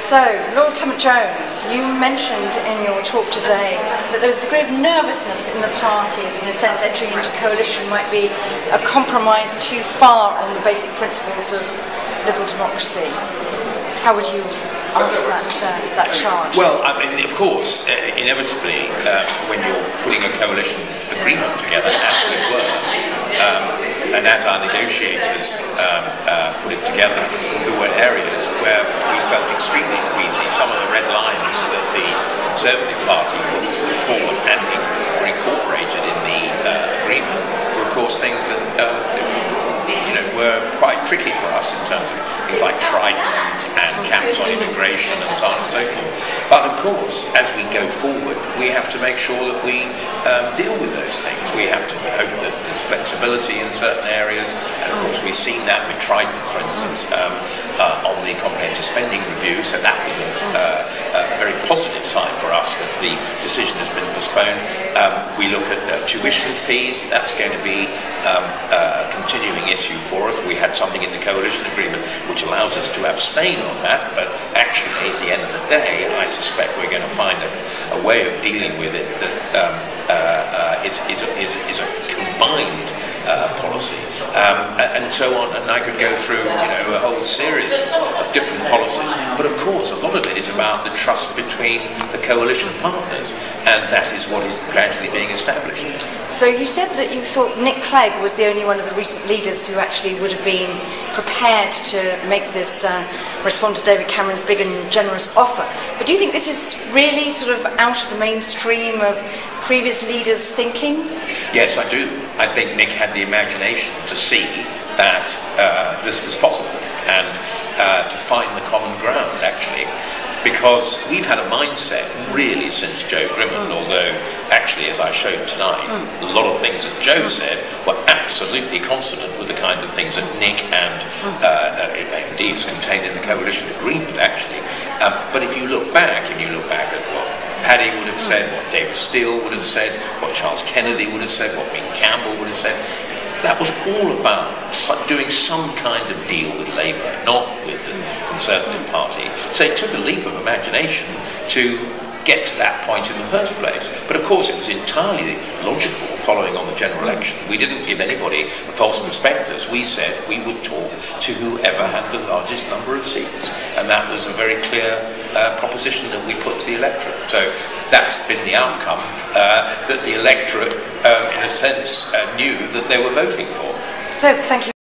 So, Lord Clement-Jones, you mentioned in your talk today that there was a degree of nervousness in the party, in a sense entering into coalition might be a compromise too far on the basic principles of liberal democracy. How would you answer that charge? Well, I mean, of course, inevitably, when you're putting a coalition agreement together, as we were, and as our negotiators put it together, there were areas where we felt extremely queasy. Some of the red lines that the Conservative Party put forward and were incorporated in the agreement were, of course, things that were quite tricky for us in terms of things like Trident and caps on immigration and so on and so forth. But of course, as we go forward, we have to make sure that we deal with those things. We have to hope that there's flexibility in certain areas, and of course we've seen that with Trident, for instance, on the comprehensive spending review, so that was a very positive sign for us that the decision has been postponed. We look at tuition fees. That's going to be a continuing issue for us. We had something in the coalition agreement which allows us to abstain on that, but actually at the end of the day I suspect we're going to find a way of dealing with it that is a combined policy, and so on, and I could go through a whole series of different policies, but of course a lot of it is about the trust between the coalition partners, and that is what is gradually being established. So you said that you thought Nick Clegg was the only one of the recent leaders who actually would have been prepared to make this respond to David Cameron's big and generous offer, but do you think this is really sort of out of the mainstream of previous leaders' thinking? Yes, I do. I think Nick had the imagination to see that this was possible and to find the common ground, actually, because we've had a mindset really since Joe Grimond, although actually, as I showed tonight, a lot of things that Joe said were absolutely consonant with the kind of things that Nick and indeed is contained in the coalition agreement, actually. But if you look back at what Paddy would have said, what David Steele would have said, what Charles Kennedy would have said, what Mick Campbell would have said, that was all about doing some kind of deal with Labour, not with the Conservative Party. So it took a leap of imagination to get to that point in the first place. But of course it was entirely logical following on the general election. We didn't give anybody a false prospectus. We said we would talk to whoever had the largest number of seats, and that was a very clear proposition that we put to the electorate. So that's been the outcome that the electorate, in a sense, knew that they were voting for. So thank you.